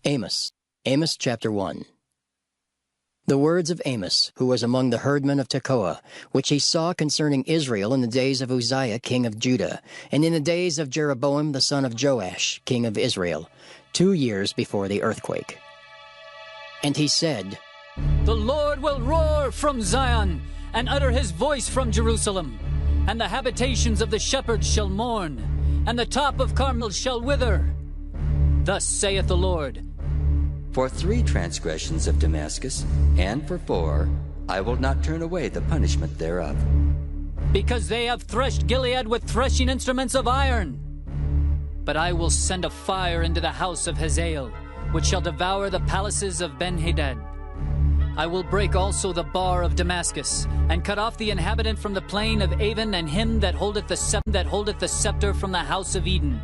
Amos chapter 1. The words of Amos, who was among the herdmen of Tekoa, which he saw concerning Israel in the days of Uzziah king of Judah, and in the days of Jeroboam the son of Joash king of Israel, 2 years before the earthquake. And he said, The Lord will roar from Zion, and utter his voice from Jerusalem. And the habitations of the shepherds shall mourn, and the top of Carmel shall wither. Thus saith the Lord, For 3 transgressions of Damascus, and for 4, I will not turn away the punishment thereof. Because they have threshed Gilead with threshing instruments of iron. But I will send a fire into the house of Hazael, which shall devour the palaces of Ben-Hadad. I will break also the bar of Damascus, and cut off the inhabitant from the plain of Avon, and him that holdeth the scepter from the house of Eden.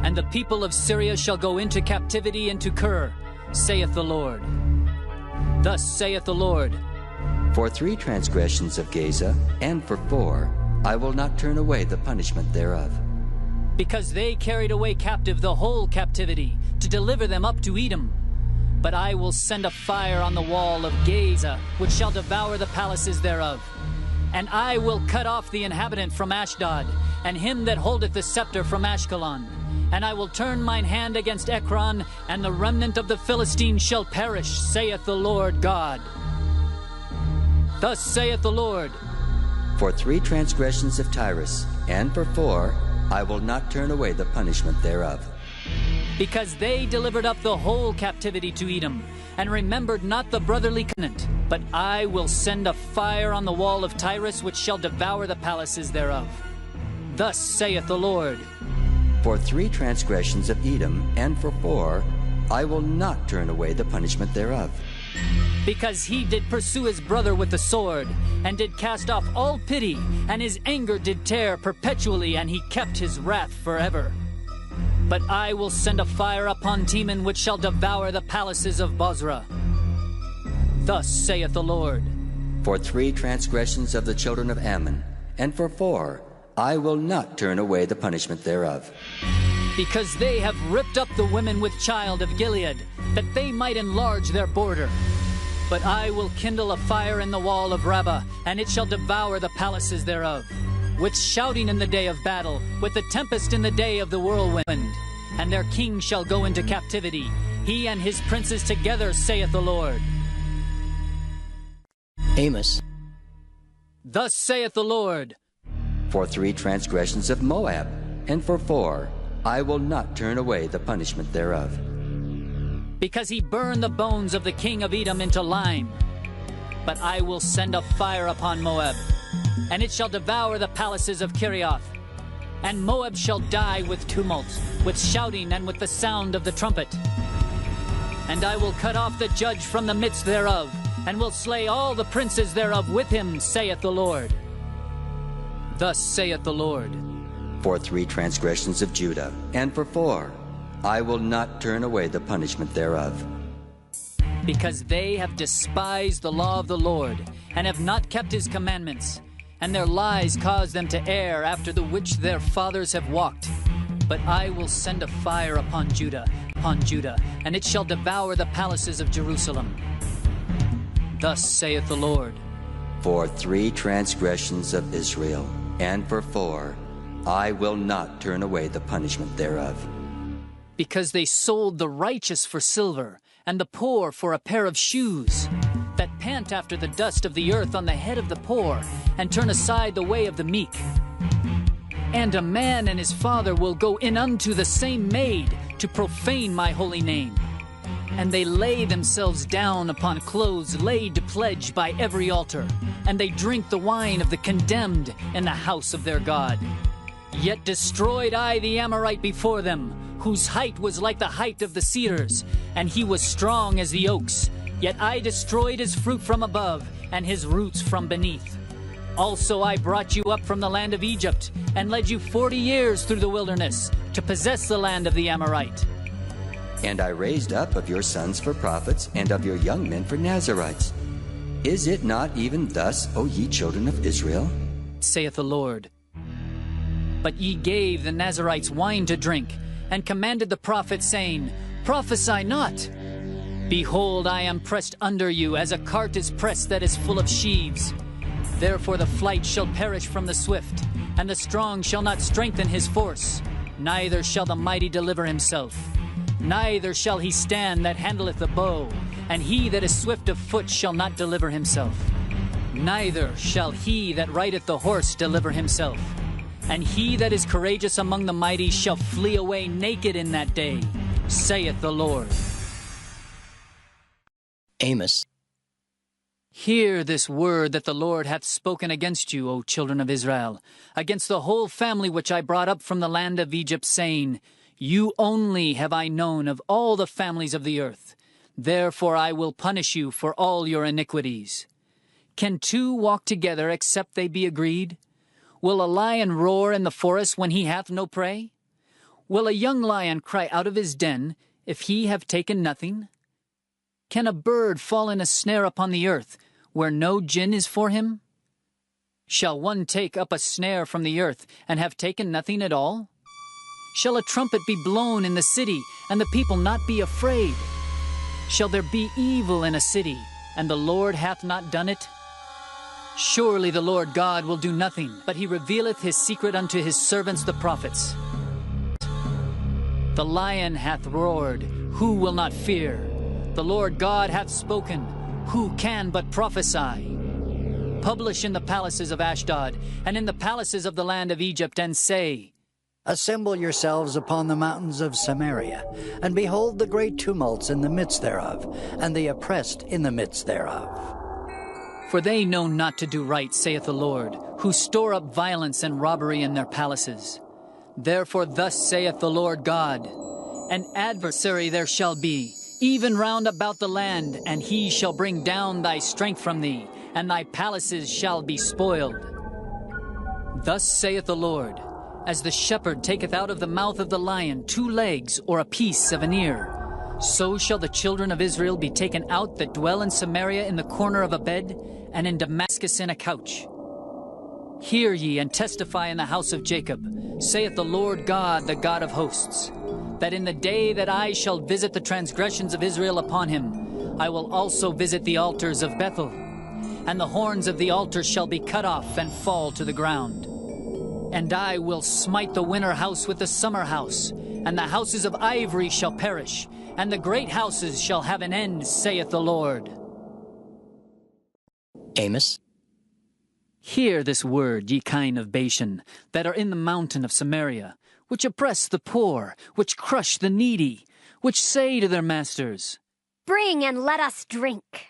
And the people of Syria shall go into captivity into Kir, saith the Lord. Thus saith the Lord, For 3 transgressions of Gaza, and for 4, I will not turn away the punishment thereof. Because they carried away captive the whole captivity, to deliver them up to Edom. But I will send a fire on the wall of Gaza, which shall devour the palaces thereof. And I will cut off the inhabitant from Ashdod, and him that holdeth the scepter from Ashkelon. And I will turn mine hand against Ekron, and the remnant of the Philistines shall perish, saith the Lord God. Thus saith the Lord, For 3 transgressions of Tyrus, and for 4, I will not turn away the punishment thereof. Because they delivered up the whole captivity to Edom, and remembered not the brotherly covenant. But I will send a fire on the wall of Tyrus, which shall devour the palaces thereof. Thus saith the Lord, For 3 transgressions of Edom, and for 4, I will not turn away the punishment thereof. Because he did pursue his brother with the sword, and did cast off all pity, and his anger did tear perpetually, and he kept his wrath forever. But I will send a fire upon Teman, which shall devour the palaces of Bozrah. Thus saith the Lord, For 3 transgressions of the children of Ammon, and for 4, I will not turn away the punishment thereof. Because they have ripped up the women with child of Gilead, that they might enlarge their border. But I will kindle a fire in the wall of Rabbah, and it shall devour the palaces thereof. With shouting in the day of battle, with the tempest in the day of the whirlwind. And their king shall go into captivity, he and his princes together, saith the Lord. Amos. Thus saith the Lord, For 3 transgressions of Moab, and for 4, I will not turn away the punishment thereof. Because he burned the bones of the king of Edom into lime. But I will send a fire upon Moab, and it shall devour the palaces of Kirioth. And Moab shall die with tumult, with shouting, and with the sound of the trumpet. And I will cut off the judge from the midst thereof, and will slay all the princes thereof with him, saith the Lord. Thus saith the Lord, For 3 transgressions of Judah, and for 4, I will not turn away the punishment thereof. Because they have despised the law of the Lord, and have not kept his commandments, and their lies cause them to err after the which their fathers have walked. But I will send a fire upon Judah, and it shall devour the palaces of Jerusalem. Thus saith the Lord, For 3 transgressions of Israel, and for 4, I will not turn away the punishment thereof. Because they sold the righteous for silver, and the poor for a pair of shoes, that pant after the dust of the earth on the head of the poor, and turn aside the way of the meek. And a man and his father will go in unto the same maid, to profane my holy name. And they lay themselves down upon clothes laid to pledge by every altar, and they drink the wine of the condemned in the house of their God. Yet destroyed I the Amorite before them, whose height was like the height of the cedars, and he was strong as the oaks. Yet I destroyed his fruit from above, and his roots from beneath. Also I brought you up from the land of Egypt, and led you 40 years through the wilderness, to possess the land of the Amorite. And I raised up of your sons for prophets, and of your young men for Nazarites. Is it not even thus, O ye children of Israel? Saith the Lord. But ye gave the Nazarites wine to drink, and commanded the prophets, saying, Prophesy not. Behold, I am pressed under you, as a cart is pressed that is full of sheaves. Therefore the flight shall perish from the swift, and the strong shall not strengthen his force. Neither shall the mighty deliver himself. Neither shall he stand that handleth the bow, and he that is swift of foot shall not deliver himself. Neither shall he that rideth the horse deliver himself. And he that is courageous among the mighty shall flee away naked in that day, saith the Lord. Amos. Hear this word that the Lord hath spoken against you, O children of Israel, against the whole family which I brought up from the land of Egypt, saying, You only have I known of all the families of the earth. Therefore I will punish you for all your iniquities. Can two walk together except they be agreed? Will a lion roar in the forest when he hath no prey? Will a young lion cry out of his den if he have taken nothing? Can a bird fall in a snare upon the earth where no gin is for him? Shall one take up a snare from the earth and have taken nothing at all? Shall a trumpet be blown in the city and the people not be afraid? Shall there be evil in a city and the Lord hath not done it? Surely the Lord God will do nothing, but he revealeth his secret unto his servants the prophets. The lion hath roared, who will not fear? The Lord God hath spoken, who can but prophesy? Publish in the palaces of Ashdod, and in the palaces of the land of Egypt, and say, Assemble yourselves upon the mountains of Samaria, and behold the great tumults in the midst thereof, and the oppressed in the midst thereof. For they know not to do right, saith the Lord, who store up violence and robbery in their palaces. Therefore thus saith the Lord God, An adversary there shall be, even round about the land, and he shall bring down thy strength from thee, and thy palaces shall be spoiled. Thus saith the Lord, As the shepherd taketh out of the mouth of the lion 2 legs or a piece of an ear, so shall the children of Israel be taken out that dwell in Samaria in the corner of a bed, and in Damascus in a couch. Hear ye and testify in the house of Jacob, saith the Lord God, the God of hosts, that in the day that I shall visit the transgressions of Israel upon him, I will also visit the altars of Bethel, and the horns of the altar shall be cut off and fall to the ground. And I will smite the winter house with the summer house, and the houses of ivory shall perish, and the great houses shall have an end, saith the Lord. Amos. Hear this word, ye kine of Bashan, that are in the mountain of Samaria, which oppress the poor, which crush the needy, which say to their masters, Bring and let us drink.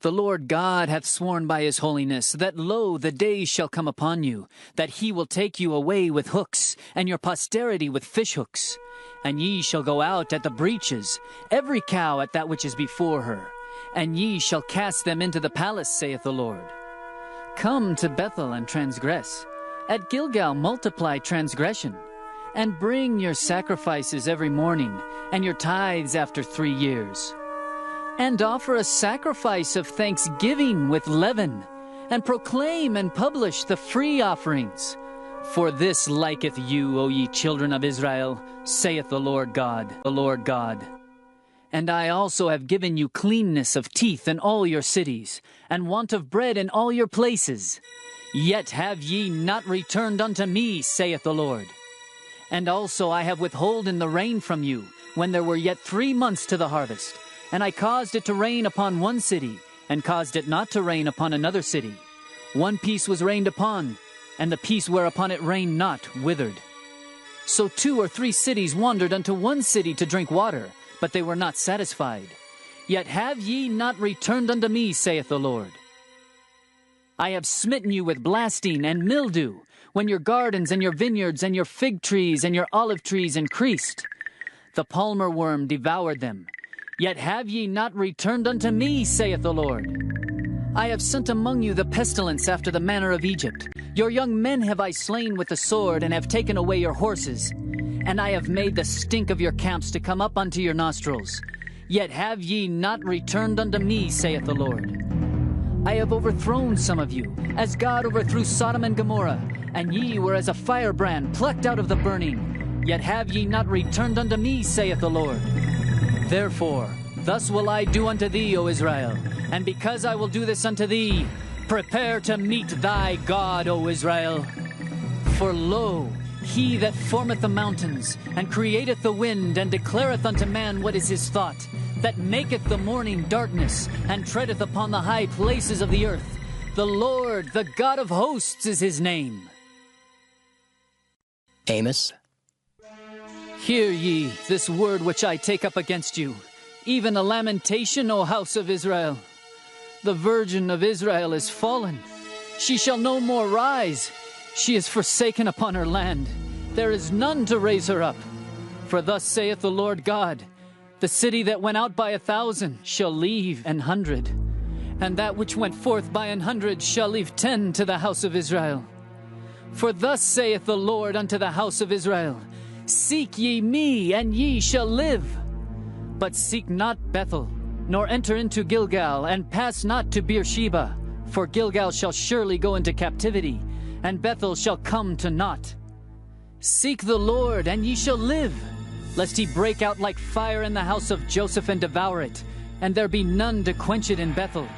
The Lord God hath sworn by his holiness, that lo, the days shall come upon you, that he will take you away with hooks, and your posterity with fish hooks. And ye shall go out at the breaches, every cow at that which is before her, and ye shall cast them into the palace, saith the Lord. Come to Bethel and transgress. At Gilgal multiply transgression, and bring your sacrifices every morning, and your tithes after 3 years. And offer a sacrifice of thanksgiving with leaven, and proclaim and publish the free offerings. For this liketh you, O ye children of Israel, saith the Lord God, the Lord God. And I also have given you cleanness of teeth in all your cities, and want of bread in all your places. Yet have ye not returned unto me, saith the Lord. And also I have withholden the rain from you, when there were yet 3 months to the harvest. And I caused it to rain upon one city, and caused it not to rain upon another city. One piece was rained upon, and the piece whereupon it rained not withered. So 2 or 3 cities wandered unto one city to drink water, but they were not satisfied. Yet have ye not returned unto me, saith the Lord. I have smitten you with blasting and mildew, when your gardens and your vineyards and your fig trees and your olive trees increased. The palmer worm devoured them. Yet have ye not returned unto me, saith the Lord. I have sent among you the pestilence after the manner of Egypt. Your young men have I slain with the sword, and have taken away your horses. And I have made the stink of your camps to come up unto your nostrils. Yet have ye not returned unto me, saith the Lord. I have overthrown some of you, as God overthrew Sodom and Gomorrah, and ye were as a firebrand plucked out of the burning. Yet have ye not returned unto me, saith the Lord. Therefore, thus will I do unto thee, O Israel, and because I will do this unto thee, prepare to meet thy God, O Israel. For lo, he that formeth the mountains, and createth the wind, and declareth unto man what is his thought, that maketh the morning darkness, and treadeth upon the high places of the earth, the Lord, the God of hosts, is his name. Amos. Hear ye this word which I take up against you, even a lamentation, O house of Israel. The virgin of Israel is fallen. She shall no more rise. She is forsaken upon her land. There is none to raise her up. For thus saith the Lord God, the city that went out by 1,000 shall leave 100, and that which went forth by 100 shall leave 10 to the house of Israel. For thus saith the Lord unto the house of Israel, Seek ye me, and ye shall live. But seek not Bethel, nor enter into Gilgal, and pass not to Beersheba. For Gilgal shall surely go into captivity, and Bethel shall come to naught. Seek the Lord, and ye shall live, lest he break out like fire in the house of Joseph and devour it, and there be none to quench it in Bethel.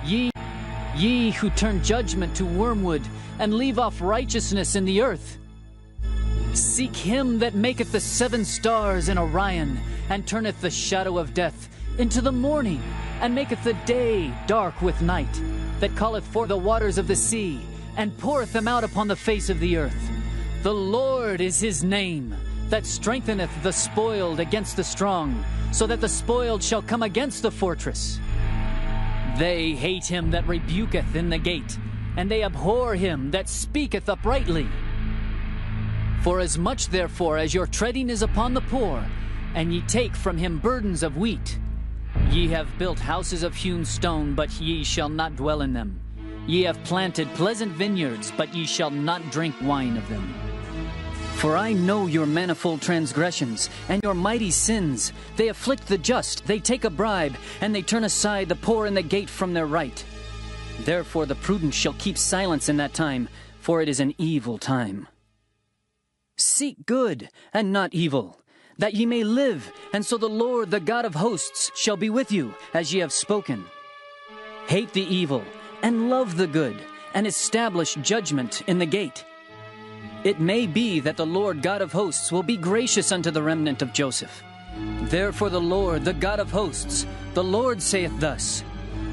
Ye who turn judgment to wormwood, and leave off righteousness in the earth. Seek him that maketh the 7 stars in Orion, and turneth the shadow of death into the morning, and maketh the day dark with night, that calleth forth the waters of the sea, and poureth them out upon the face of the earth. The Lord is his name, that strengtheneth the spoiled against the strong, so that the spoiled shall come against the fortress. They hate him that rebuketh in the gate, and they abhor him that speaketh uprightly. Forasmuch therefore as your treading is upon the poor, and ye take from him burdens of wheat, ye have built houses of hewn stone, but ye shall not dwell in them. Ye have planted pleasant vineyards, but ye shall not drink wine of them. For I know your manifold transgressions, and your mighty sins. They afflict the just, they take a bribe, and they turn aside the poor in the gate from their right. Therefore the prudent shall keep silence in that time, for it is an evil time. Seek good, and not evil, that ye may live, and so the Lord, the God of hosts, shall be with you, as ye have spoken. Hate the evil, and love the good, and establish judgment in the gate. It may be that the Lord God of hosts will be gracious unto the remnant of Joseph. Therefore the Lord, the God of hosts, the Lord saith thus,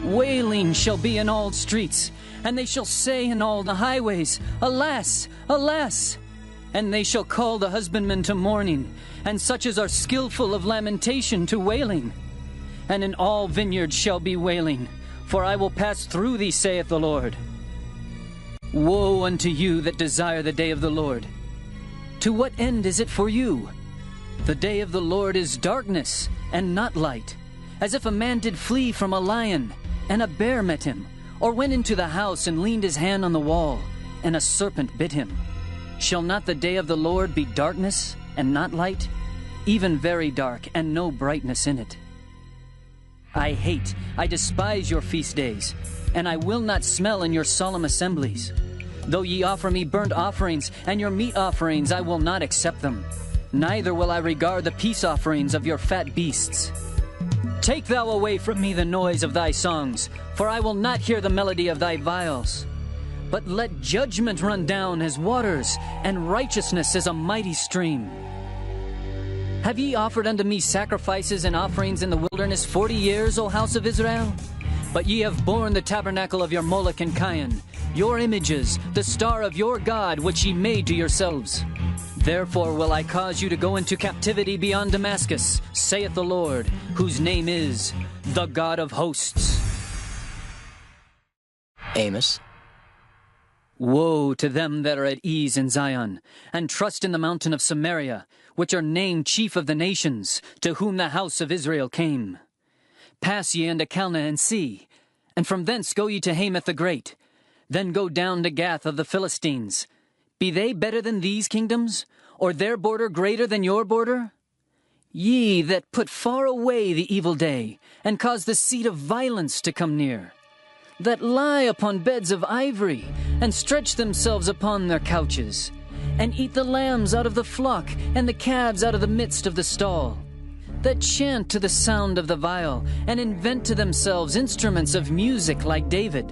Wailing shall be in all streets, and they shall say in all the highways, Alas, alas! And they shall call the husbandmen to mourning, and such as are skillful of lamentation to wailing. And in all vineyards shall be wailing, for I will pass through thee, saith the Lord. Woe unto you that desire the day of the Lord! To what end is it for you? The day of the Lord is darkness, and not light, as if a man did flee from a lion, and a bear met him, or went into the house and leaned his hand on the wall, and a serpent bit him. Shall not the day of the Lord be darkness, and not light, even very dark, and no brightness in it? I despise your feast days, and I will not smell in your solemn assemblies. Though ye offer me burnt offerings, and your meat offerings, I will not accept them. Neither will I regard the peace offerings of your fat beasts. Take thou away from me the noise of thy songs, for I will not hear the melody of thy viols. But let judgment run down as waters, and righteousness as a mighty stream. Have ye offered unto me sacrifices and offerings in the wilderness 40 years, O house of Israel? But ye have borne the tabernacle of your Moloch and Cain, your images, the star of your God, which ye made to yourselves. Therefore will I cause you to go into captivity beyond Damascus, saith the Lord, whose name is the God of hosts. Amos. Woe to them that are at ease in Zion, and trust in the mountain of Samaria, which are named chief of the nations, to whom the house of Israel came. Pass ye unto Calneh and see, and from thence go ye to Hamath the Great. Then go down to Gath of the Philistines. Be they better than these kingdoms, or their border greater than your border? Ye that put far away the evil day, and cause the seat of violence to come near, that lie upon beds of ivory, and stretch themselves upon their couches, and eat the lambs out of the flock, and the calves out of the midst of the stall, that chant to the sound of the viol, and invent to themselves instruments of music like David,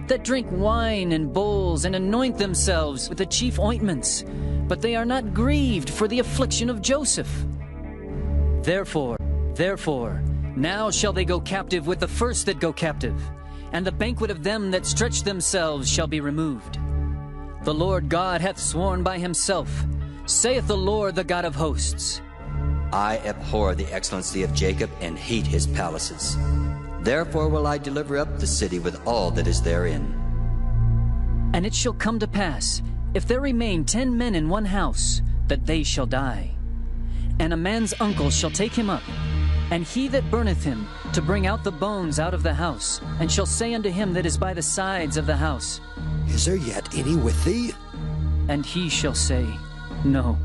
that drink wine in bowls, and anoint themselves with the chief ointments, but they are not grieved for the affliction of Joseph. Therefore, now shall they go captive with the first that go captive, and the banquet of them that stretch themselves shall be removed. The Lord God hath sworn by himself, saith the Lord, the God of hosts. I abhor the excellency of Jacob and hate his palaces. Therefore will I deliver up the city with all that is therein. And it shall come to pass, if there remain 10 men in one house, that they shall die. And a man's uncle shall take him up, and he that burneth him, to bring out the bones out of the house, and shall say unto him that is by the sides of the house, Is there yet any with thee? And he shall say, No.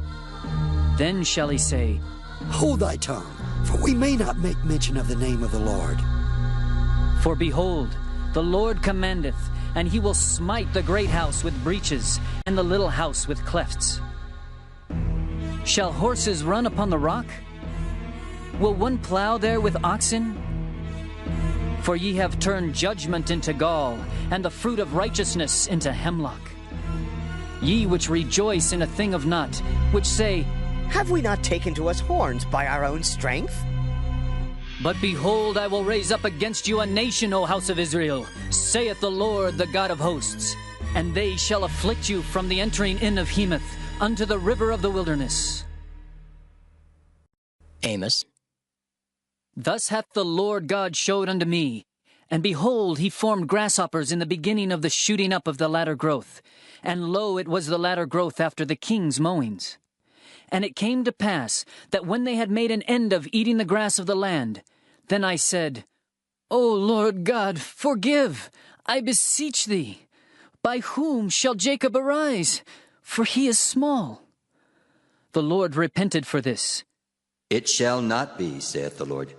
Then shall he say, Hold thy tongue, for we may not make mention of the name of the Lord. For behold, the Lord commandeth, and he will smite the great house with breaches, and the little house with clefts. Shall horses run upon the rock? Will one plow there with oxen? For ye have turned judgment into gall, and the fruit of righteousness into hemlock. Ye which rejoice in a thing of naught, which say, Have we not taken to us horns by our own strength? But behold, I will raise up against you a nation, O house of Israel, saith the Lord, the God of hosts. And they shall afflict you from the entering in of Hemath unto the river of the wilderness. Amos. Thus hath the Lord God showed unto me, and behold, he formed grasshoppers in the beginning of the shooting up of the latter growth, and lo, it was the latter growth after the king's mowings. And it came to pass that when they had made an end of eating the grass of the land, then I said, O Lord God, forgive, I beseech thee. By whom shall Jacob arise? For he is small. The Lord repented for this. It shall not be, saith the Lord.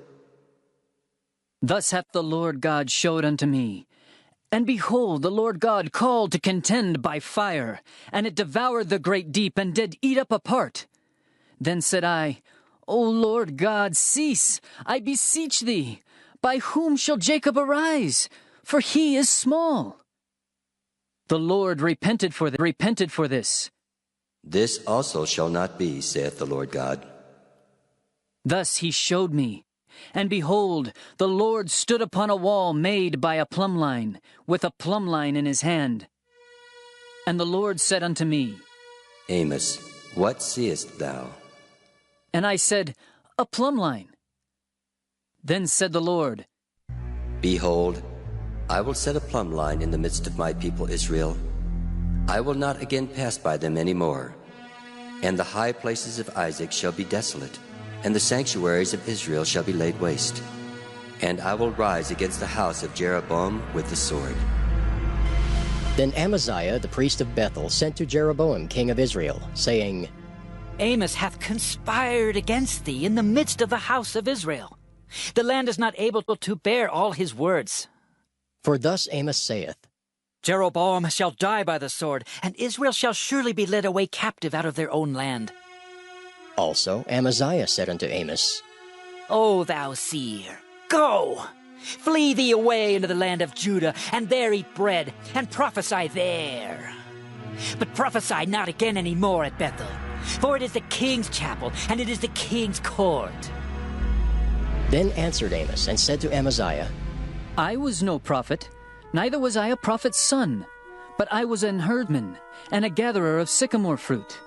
Thus hath the Lord God showed unto me. And behold, the Lord God called to contend by fire, and it devoured the great deep, and did eat up a part. Then said I, O Lord God, cease, I beseech thee. By whom shall Jacob arise? For he is small. The Lord repented for this. This also shall not be, saith the Lord God. Thus he showed me. And behold, the Lord stood upon a wall made by a plumb line, with a plumb line in his hand. And the Lord said unto me, Amos, what seest thou? And I said, A plumb line. Then said the Lord, Behold, I will set a plumb line in the midst of my people Israel. I will not again pass by them any more. And the high places of Isaac shall be desolate, and the sanctuaries of Israel shall be laid waste. And I will rise against the house of Jeroboam with the sword. Then Amaziah the priest of Bethel sent to Jeroboam king of Israel, saying, Amos hath conspired against thee in the midst of the house of Israel. The land is not able to bear all his words. For thus Amos saith, Jeroboam shall die by the sword, and Israel shall surely be led away captive out of their own land. Also Amaziah said unto Amos, O thou seer, go! Flee thee away into the land of Judah, and there eat bread, and prophesy there. But prophesy not again any more at Bethel, for it is the king's chapel, and it is the king's court. Then answered Amos, and said to Amaziah, I was no prophet, neither was I a prophet's son, but I was an herdman, and a gatherer of sycamore fruit.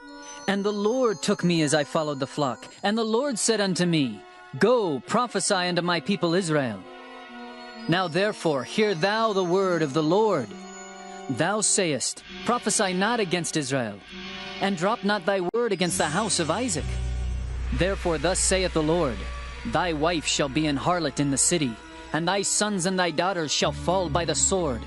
And the Lord took me as I followed the flock, and the Lord said unto me, Go, prophesy unto my people Israel. Now therefore hear thou the word of the Lord. Thou sayest, Prophesy not against Israel, and drop not thy word against the house of Isaac. Therefore thus saith the Lord, Thy wife shall be an harlot in the city, and thy sons and thy daughters shall fall by the sword,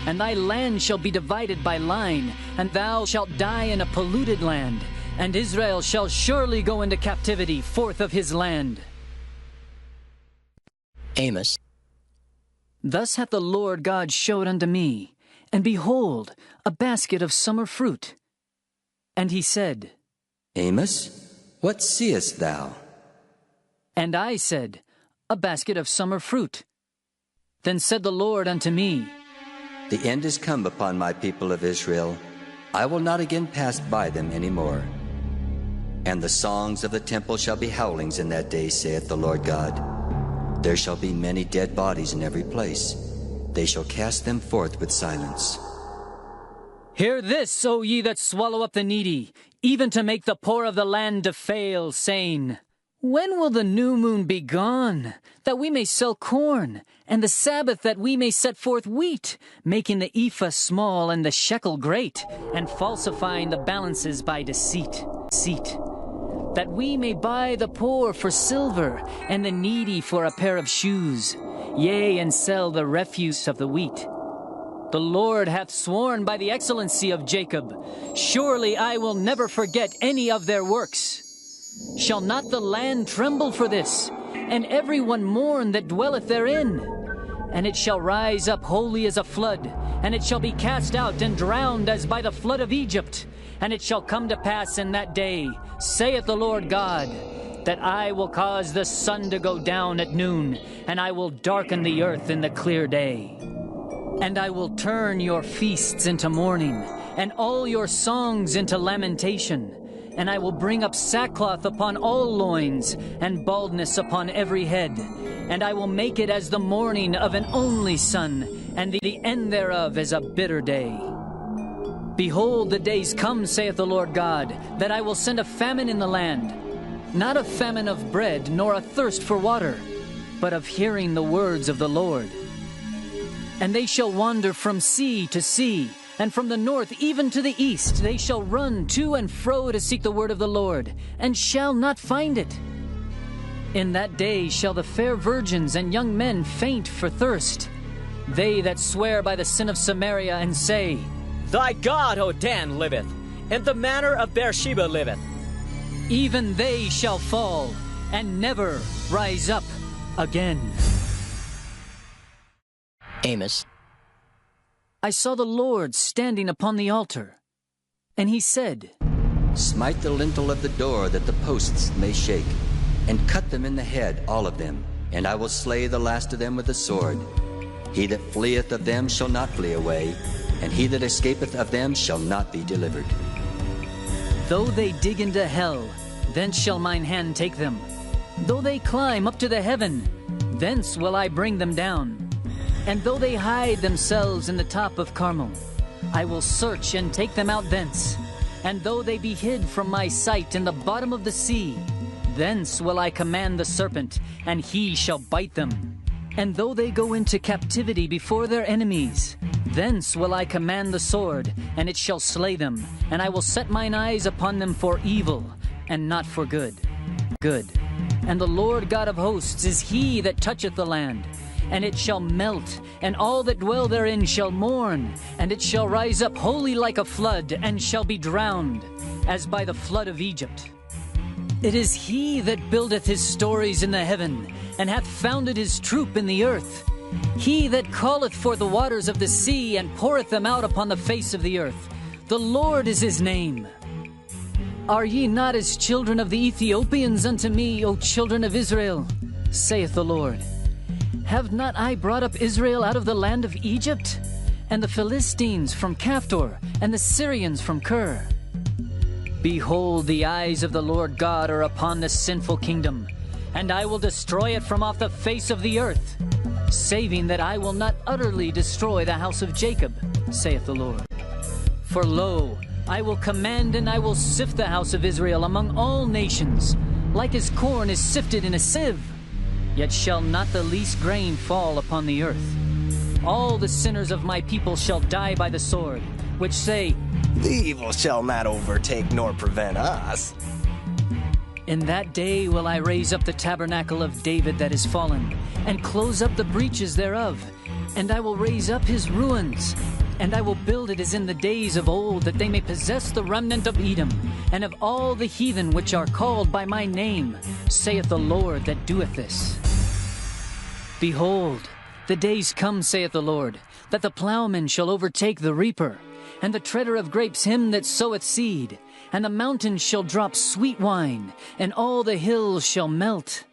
and thy land shall be divided by line, and thou shalt die in a polluted land, and Israel shall surely go into captivity forth of his land. Amos. Thus hath the Lord God showed unto me, and behold, a basket of summer fruit. And he said, Amos, what seest thou? And I said, A basket of summer fruit. Then said the Lord unto me, The end is come upon my people of Israel. I will not again pass by them any more. And the songs of the temple shall be howlings in that day, saith the Lord God. There shall be many dead bodies in every place. They shall cast them forth with silence. Hear this, O ye that swallow up the needy, even to make the poor of the land to fail, saying, When will the new moon be gone, that we may sell corn, and the Sabbath that we may set forth wheat, making the ephah small and the shekel great, and falsifying the balances by deceit, that we may buy the poor for silver, and the needy for a pair of shoes, yea, and sell the refuse of the wheat. The Lord hath sworn by the excellency of Jacob, surely I will never forget any of their works. Shall not the land tremble for this, and every one mourn that dwelleth therein? And it shall rise up wholly as a flood, and it shall be cast out and drowned as by the flood of Egypt. And it shall come to pass in that day, saith the Lord God, that I will cause the sun to go down at noon, and I will darken the earth in the clear day. And I will turn your feasts into mourning, and all your songs into lamentation. And I will bring up sackcloth upon all loins, and baldness upon every head. And I will make it as the mourning of an only son, and the end thereof as a bitter day. Behold, the days come, saith the Lord God, that I will send a famine in the land, not a famine of bread, nor a thirst for water, but of hearing the words of the Lord. And they shall wander from sea to sea, and from the north even to the east. They shall run to and fro to seek the word of the Lord, and shall not find it. In that day shall the fair virgins and young men faint for thirst, they that swear by the sin of Samaria, and say, Thy God, O Dan, liveth, and the manor of Beersheba liveth. Even they shall fall, and never rise up again. Amos. I saw the Lord standing upon the altar, and he said, Smite the lintel of the door, that the posts may shake, and cut them in the head, all of them, and I will slay the last of them with the sword. He that fleeth of them shall not flee away, and he that escapeth of them shall not be delivered. Though they dig into hell, thence shall mine hand take them. Though they climb up to the heaven, thence will I bring them down. And though they hide themselves in the top of Carmel, I will search and take them out thence. And though they be hid from my sight in the bottom of the sea, thence will I command the serpent, and he shall bite them. And though they go into captivity before their enemies, thence will I command the sword, and it shall slay them. And I will set mine eyes upon them for evil, and not for good. And the Lord God of hosts is he that toucheth the land. And it shall melt, and all that dwell therein shall mourn, and it shall rise up wholly like a flood, and shall be drowned, as by the flood of Egypt. It is he that buildeth his stories in the heaven, and hath founded his troop in the earth. He that calleth for the waters of the sea, and poureth them out upon the face of the earth. The Lord is his name. Are ye not as children of the Ethiopians unto me, O children of Israel? Saith the Lord. Have not I brought up Israel out of the land of Egypt? And the Philistines from Caphtor, and the Syrians from Kir? Behold, the eyes of the Lord God are upon the sinful kingdom, and I will destroy it from off the face of the earth, saving that I will not utterly destroy the house of Jacob, saith the Lord. For lo, I will command and I will sift the house of Israel among all nations, like as corn is sifted in a sieve. Yet shall not the least grain fall upon the earth. All the sinners of my people shall die by the sword, which say, The evil shall not overtake nor prevent us. In that day will I raise up the tabernacle of David that is fallen, and close up the breaches thereof. And I will raise up his ruins, and I will build it as in the days of old, that they may possess the remnant of Edom, and of all the heathen which are called by my name, saith the Lord that doeth this. Behold, the days come, saith the Lord, that the plowman shall overtake the reaper, and the treader of grapes him that soweth seed, And the mountains shall drop sweet wine, and all the hills shall melt.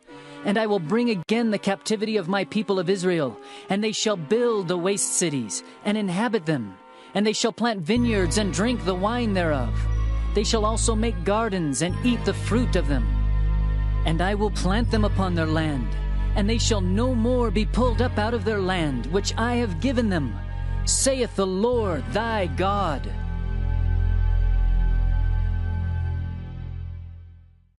And I will bring again the captivity of my people of Israel, and they shall build the waste cities, and inhabit them. And they shall plant vineyards, and drink the wine thereof. They shall also make gardens, and eat the fruit of them. And I will plant them upon their land, and they shall no more be pulled up out of their land, which I have given them, saith the Lord thy God.